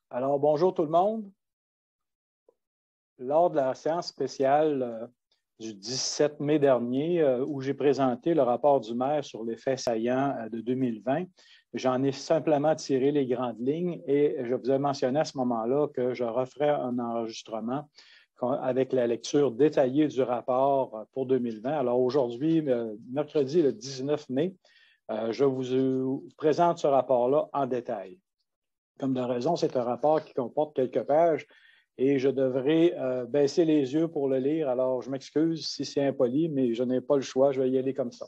Alors, bonjour tout le monde. Lors de la séance spéciale du 17 mai dernier, où j'ai présenté le rapport du maire sur les faits saillants de 2020, j'en ai simplement tiré les grandes lignes et je vous ai mentionné à ce moment-là que je referais un enregistrement avec la lecture détaillée du rapport pour 2020. Alors aujourd'hui, mercredi le 19 mai, je vous présente ce rapport-là en détail. Comme de raison, c'est un rapport qui comporte quelques pages et je devrais baisser les yeux pour le lire. Alors, je m'excuse si c'est impoli, mais je n'ai pas le choix, je vais y aller comme ça.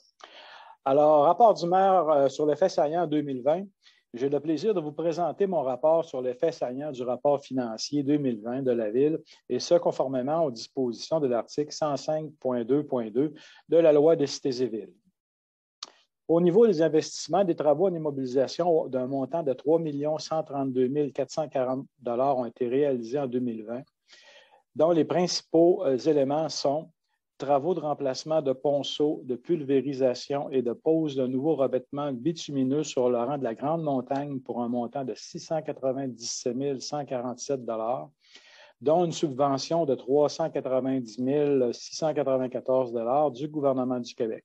Alors, rapport du maire sur les faits saillants 2020. J'ai le plaisir de vous présenter mon rapport sur les faits saillants du rapport financier 2020 de la Ville, et ce, conformément aux dispositions de l'article 105.2.2 de la Loi des cités et villes. Au niveau des investissements, des travaux en immobilisation d'un montant de 3 132 440 $ ont été réalisés en 2020, dont les principaux éléments sont travaux de remplacement de ponceaux, de pulvérisation et de pose d'un nouveau revêtement bitumineux sur le rang de la Grande Montagne pour un montant de 697 147 $, dont une subvention de 390 694 $ du gouvernement du Québec.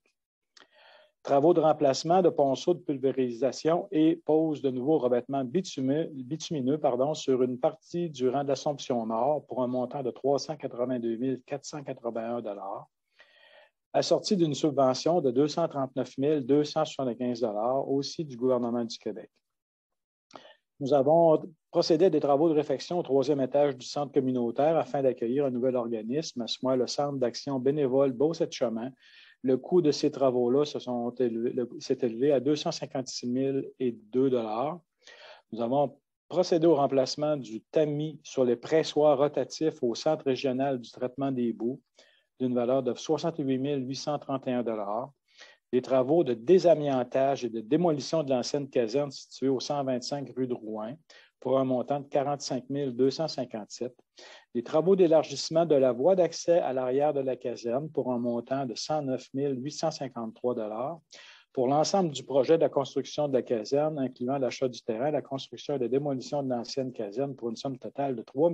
Travaux de remplacement de ponceaux de pulvérisation et pose de nouveaux revêtements bitumineux sur une partie du rang de l'Assomption Nord pour un montant de 382 481 $, assorti d'une subvention de 239 275 $ aussi du gouvernement du Québec. Nous avons procédé à des travaux de réfection au troisième étage du centre communautaire afin d'accueillir un nouvel organisme, à ce moment le Centre d'action bénévole Beauce-et-Chemin. Le coût de ces travaux-là s'est élevé à 256 002 $. Nous avons procédé au remplacement du tamis sur les pressoirs rotatifs au Centre régional du traitement des boues d'une valeur de 68 831 $. Des travaux de désamiantage et de démolition de l'ancienne caserne située au 125 rue de Rouen pour un montant de 45 257 $. Des travaux d'élargissement de la voie d'accès à l'arrière de la caserne pour un montant de 109 853 $. Pour l'ensemble du projet de la construction de la caserne, incluant l'achat du terrain, la construction et la démolition de l'ancienne caserne pour une somme totale de 3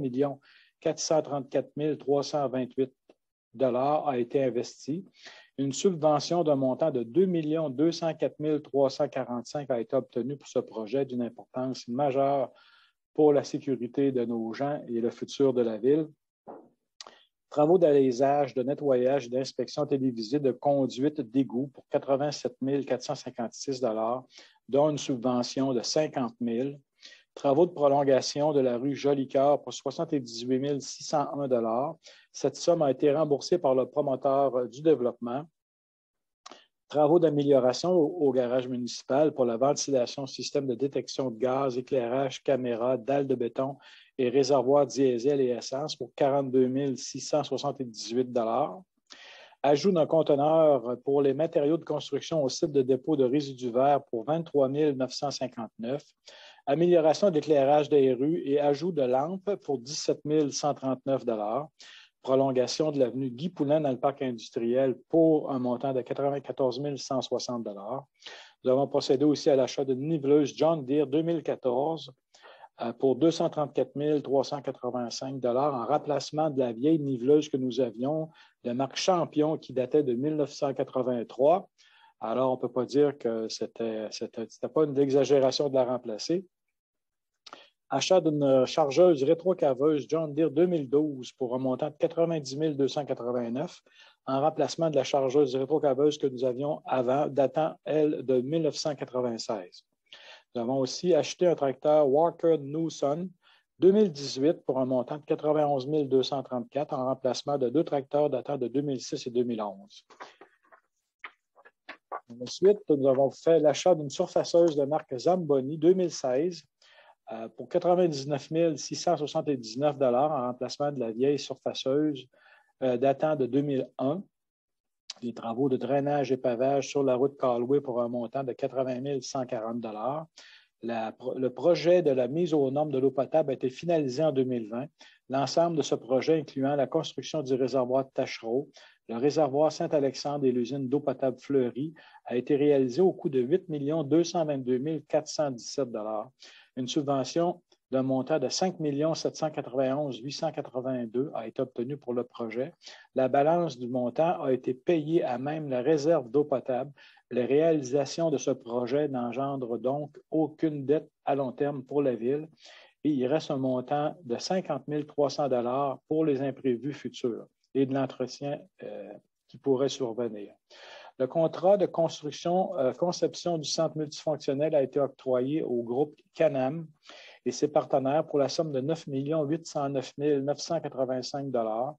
434 328 $ a été investie. Une subvention d'un montant de 2 204 345 $ a été obtenue pour ce projet d'une importance majeure pour la sécurité de nos gens et le futur de la Ville. Travaux d'alésage, de nettoyage et d'inspection télévisée de conduite d'égout pour 87 456 $, dont une subvention de 50 000 $. Travaux de prolongation de la rue Jolicoeur pour 78 601 $. Cette somme a été remboursée par le promoteur du développement. Travaux d'amélioration au garage municipal pour la ventilation, système de détection de gaz, éclairage, caméra, dalles de béton et réservoirs diesel et essence pour 42 678 $. Ajout d'un conteneur pour les matériaux de construction au site de dépôt de résidus verts pour 23 959 $. Amélioration de l'éclairage des rues et ajout de lampes pour 17 139 $. Prolongation de l'avenue Guy-Poulin dans le parc industriel pour un montant de 94 160 $. Nous avons procédé aussi à l'achat d'une niveleuse John Deere 2014 pour 234 385 $ en remplacement de la vieille niveleuse que nous avions de marque Champion qui datait de 1983. Alors, on ne peut pas dire que c'était pas une exagération de la remplacer. Achat d'une chargeuse rétrocaveuse John Deere 2012 pour un montant de 90 289 $ en remplacement de la chargeuse rétrocaveuse que nous avions avant, datant, elle, de 1996. Nous avons aussi acheté un tracteur Walker Newson 2018 pour un montant de 91 234 $ en remplacement de deux tracteurs datant de 2006 et 2011. Ensuite, nous avons fait l'achat d'une surfaceuse de marque Zamboni 2016 pour 99 679 $ en remplacement de la vieille surfaceuse datant de 2001. Des travaux de drainage et pavage sur la route Calway pour un montant de 80 140 $. Le projet de la mise aux normes de l'eau potable a été finalisé en 2020. L'ensemble de ce projet, incluant la construction du réservoir de Tachereau, le réservoir Saint-Alexandre et l'usine d'eau potable Fleury, a été réalisé au coût de 8 222 417 $. Une subvention d'un montant de 5 791 882 a été obtenu pour le projet. La balance du montant a été payée à même la réserve d'eau potable. La réalisation de ce projet n'engendre donc aucune dette à long terme pour la Ville et il reste un montant de 50 300 $ pour les imprévus futurs et de l'entretien qui pourrait survenir. Le contrat de conception du centre multifonctionnel a été octroyé au groupe Canam et ses partenaires pour la somme de 9 809 985 $.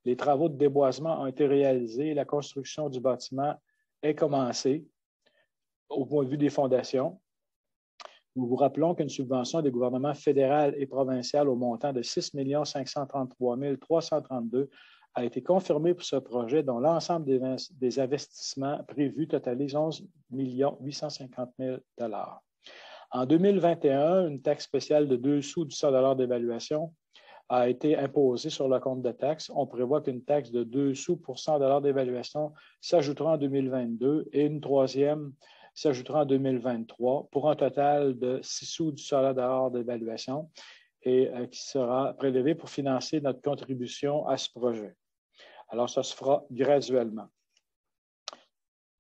Les travaux de déboisement ont été réalisés et la construction du bâtiment est commencée au point de vue des fondations. Nous vous rappelons qu'une subvention des gouvernements fédéral et provincial au montant de 6 533 332 a été confirmée pour ce projet, dont l'ensemble des investissements prévus totalise 11 850 000 $. En 2021, une taxe spéciale de 2 sous du 100 $ d'évaluation a été imposée sur le compte de taxes. On prévoit qu'une taxe de 2 sous pour 100 $ d'évaluation s'ajoutera en 2022 et une troisième s'ajoutera en 2023 pour un total de 6 sous du 100 $ d'évaluation et qui sera prélevé pour financer notre contribution à ce projet. Alors, ça se fera graduellement.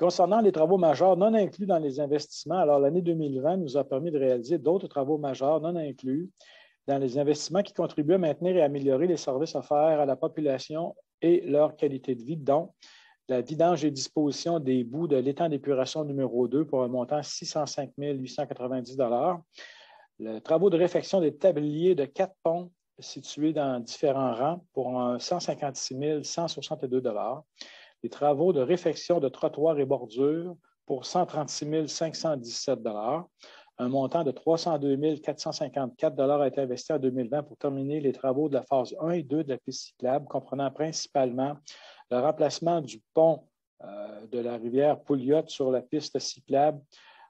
Concernant les travaux majeurs non inclus dans les investissements, alors l'année 2020 nous a permis de réaliser d'autres travaux majeurs non inclus dans les investissements qui contribuent à maintenir et améliorer les services offerts à la population et leur qualité de vie, dont la vidange et disposition des boues de l'étang d'épuration numéro 2 pour un montant de 605 890 $. Les travaux de réfection des tabliers de 4 ponts situés dans différents rangs pour 156 162 $. Les travaux de réfection de trottoirs et bordures pour 136 517 $. Un montant de 302 454 $ a été investi en 2020 pour terminer les travaux de la phase 1 et 2 de la piste cyclable, comprenant principalement le remplacement du pont de la rivière Pouliot sur la piste cyclable.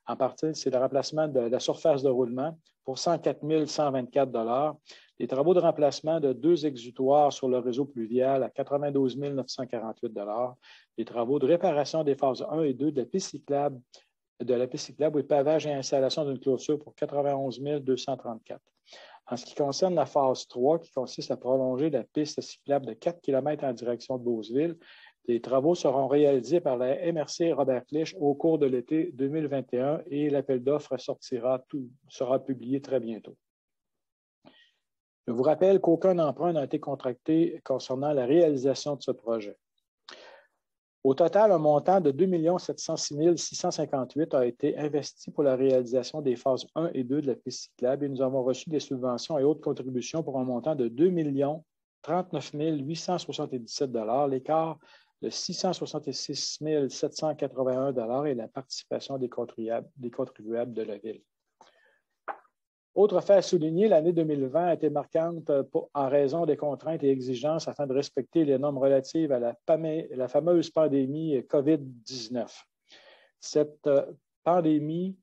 En partie, c'est le remplacement de la surface de roulement pour 104 124 $. Les travaux de remplacement de 2 exutoires sur le réseau pluvial à 92 948 $. Les travaux de réparation des phases 1 et 2 de la piste cyclable et pavage et installation d'une clôture pour 91 234 $. En ce qui concerne la phase 3, qui consiste à prolonger la piste cyclable de 4 km en direction de Beauceville, les travaux seront réalisés par la MRC Robert Clich au cours de l'été 2021 et l'appel d'offres sera publié très bientôt. Je vous rappelle qu'aucun emprunt n'a été contracté concernant la réalisation de ce projet. Au total, un montant de 2 706 658 a été investi pour la réalisation des phases 1 et 2 de la piste cyclable et nous avons reçu des subventions et autres contributions pour un montant de 2 039 877 $, l'écart de 666 781 $ et la participation des contribuables de la Ville. Autre fait à souligner, l'année 2020 a été marquante en raison des contraintes et exigences afin de respecter les normes relatives à la fameuse pandémie COVID-19. Cette pandémie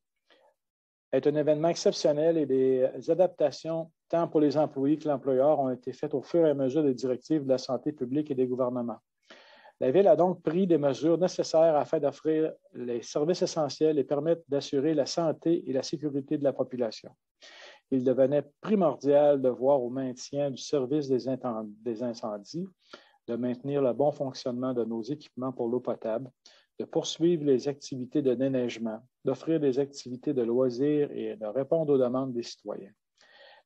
est un événement exceptionnel et des adaptations, tant pour les employés que l'employeur, ont été faites au fur et à mesure des directives de la santé publique et des gouvernements. La Ville a donc pris des mesures nécessaires afin d'offrir les services essentiels et permettre d'assurer la santé et la sécurité de la population. Il devenait primordial de voir au maintien du service des incendies, de maintenir le bon fonctionnement de nos équipements pour l'eau potable, de poursuivre les activités de déneigement, d'offrir des activités de loisirs et de répondre aux demandes des citoyens.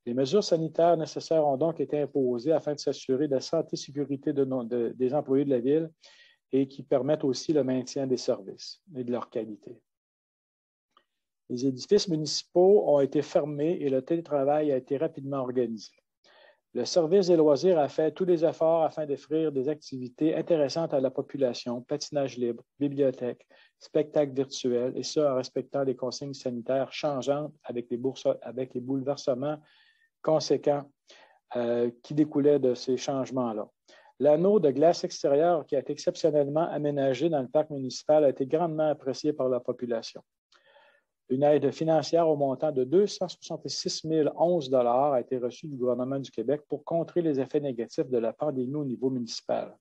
Les mesures sanitaires nécessaires ont donc été imposées afin de s'assurer de la santé et sécurité des employés de la Ville et qui permettent aussi le maintien des services et de leur qualité. Les édifices municipaux ont été fermés et le télétravail a été rapidement organisé. Le service des loisirs a fait tous les efforts afin d'offrir des activités intéressantes à la population, patinage libre, bibliothèque, spectacles virtuels, et ce, en respectant les consignes sanitaires changeantes avec les bouleversements conséquents qui découlaient de ces changements-là. L'anneau de glace extérieure qui a été exceptionnellement aménagé dans le parc municipal a été grandement apprécié par la population. Une aide financière au montant de 266 011 $ a été reçue du gouvernement du Québec pour contrer les effets négatifs de la pandémie au niveau municipal.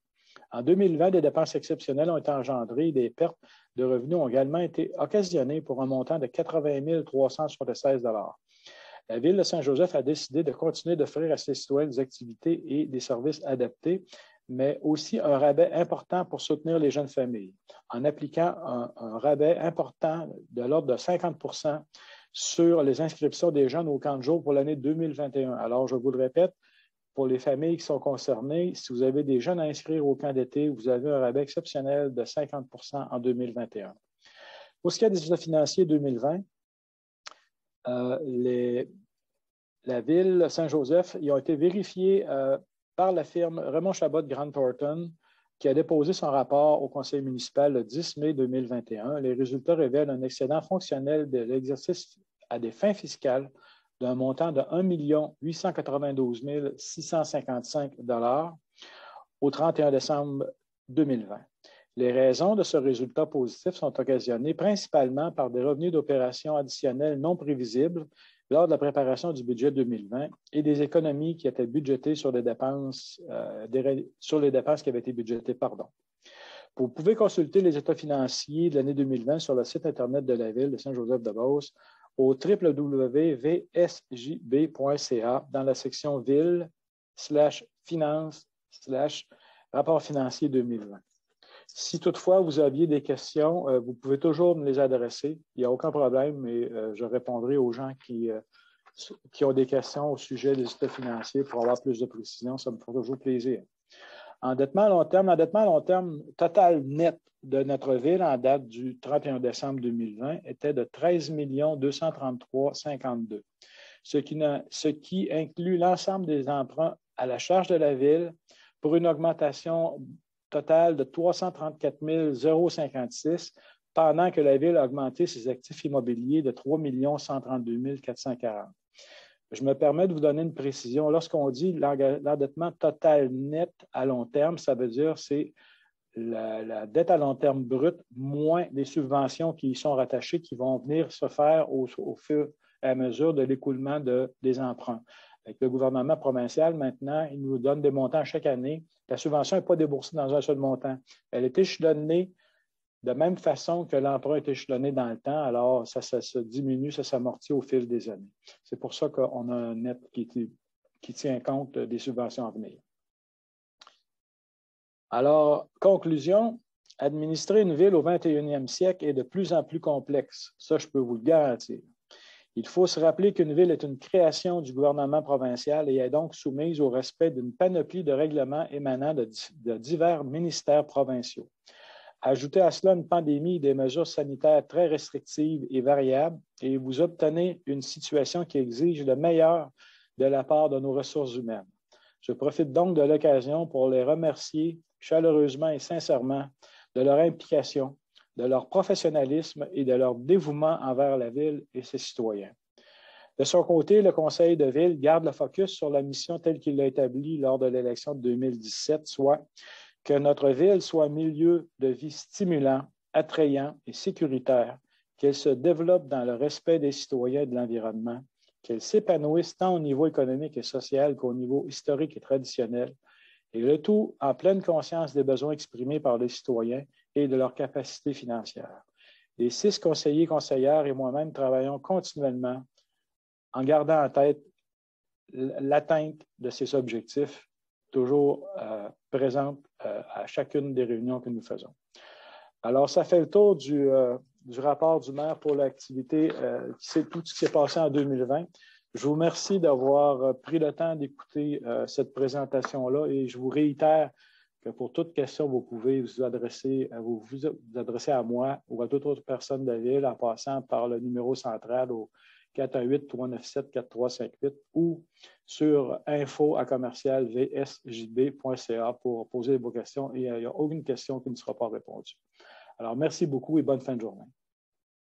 En 2020, des dépenses exceptionnelles ont été engendrées et des pertes de revenus ont également été occasionnées pour un montant de 80 376 $. La Ville de Saint-Joseph a décidé de continuer d'offrir à ses citoyens des activités et des services adaptés, mais aussi un rabais important pour soutenir les jeunes familles, en appliquant un rabais important de l'ordre de 50 % sur les inscriptions des jeunes au camp de jour pour l'année 2021. Alors, je vous le répète, pour les familles qui sont concernées, si vous avez des jeunes à inscrire au camp d'été, vous avez un rabais exceptionnel de 50 % en 2021. Pour ce qui est des états financiers 2020, la Ville de Saint-Joseph, ils ont été vérifiés par la firme Raymond Chabot Grant Thornton, qui a déposé son rapport au conseil municipal le 10 mai 2021. Les résultats révèlent un excédent fonctionnel de l'exercice à des fins fiscales d'un montant de 1 892 655 $ au 31 décembre 2020. Les raisons de ce résultat positif sont occasionnées principalement par des revenus d'opérations additionnels non prévisibles lors de la préparation du budget 2020 et des économies qui étaient budgétées sur les dépenses, qui avaient été budgétées. Vous pouvez consulter les états financiers de l'année 2020 sur le site Internet de la Ville de Saint-Joseph-de-Beauce au www.vsjb.ca dans la section Ville/Finance/Rapport financier 2020. Si toutefois vous aviez des questions, vous pouvez toujours me les adresser. Il n'y a aucun problème et je répondrai aux gens qui ont des questions au sujet des états financiers pour avoir plus de précision. Ça me fera toujours plaisir. Endettement à long terme total net de notre ville en date du 31 décembre 2020 était de 13 233,52 $, ce qui inclut l'ensemble des emprunts à la charge de la ville pour une augmentation totale de 334 056 $ pendant que la Ville a augmenté ses actifs immobiliers de 3 132 440 $. Je me permets de vous donner une précision. Lorsqu'on dit l'endettement total net à long terme, ça veut dire que c'est la dette à long terme brute moins les subventions qui y sont rattachées qui vont venir se faire au fur et à mesure de l'écoulement des emprunts. Avec le gouvernement provincial, maintenant, il nous donne des montants chaque année. La subvention n'est pas déboursée dans un seul montant. Elle est échelonnée de même façon que l'emprunt est échelonné dans le temps, alors ça se diminue, ça s'amortit au fil des années. C'est pour ça qu'on a un net qui tient compte des subventions à venir. Alors, conclusion, administrer une ville au 21e siècle est de plus en plus complexe. Ça, je peux vous le garantir. Il faut se rappeler qu'une ville est une création du gouvernement provincial et est donc soumise au respect d'une panoplie de règlements émanant de divers ministères provinciaux. Ajoutez à cela une pandémie et des mesures sanitaires très restrictives et variables, et vous obtenez une situation qui exige le meilleur de la part de nos ressources humaines. Je profite donc de l'occasion pour les remercier chaleureusement et sincèrement de leur implication, de leur professionnalisme et de leur dévouement envers la Ville et ses citoyens. De son côté, le Conseil de Ville garde le focus sur la mission telle qu'il l'a établie lors de l'élection de 2017, soit que notre ville soit un milieu de vie stimulant, attrayant et sécuritaire, qu'elle se développe dans le respect des citoyens et de l'environnement, qu'elle s'épanouisse tant au niveau économique et social qu'au niveau historique et traditionnel, et le tout en pleine conscience des besoins exprimés par les citoyens et de leurs capacités financières. Les 6 conseillers et conseillères et moi-même travaillons continuellement en gardant en tête l'atteinte de ces objectifs toujours présente à chacune des réunions que nous faisons. Alors, ça fait le tour du rapport du maire pour l'activité, c'est tout ce qui s'est passé en 2020. Je vous remercie d'avoir pris le temps d'écouter cette présentation-là et je vous réitère que pour toute question, vous pouvez vous adresser à moi ou à toute autre personne de la Ville en passant par le numéro central au 418-397-4358 ou sur info@vsjb.ca pour poser vos questions et il n'y a aucune question qui ne sera pas répondue. Alors, merci beaucoup et bonne fin de journée.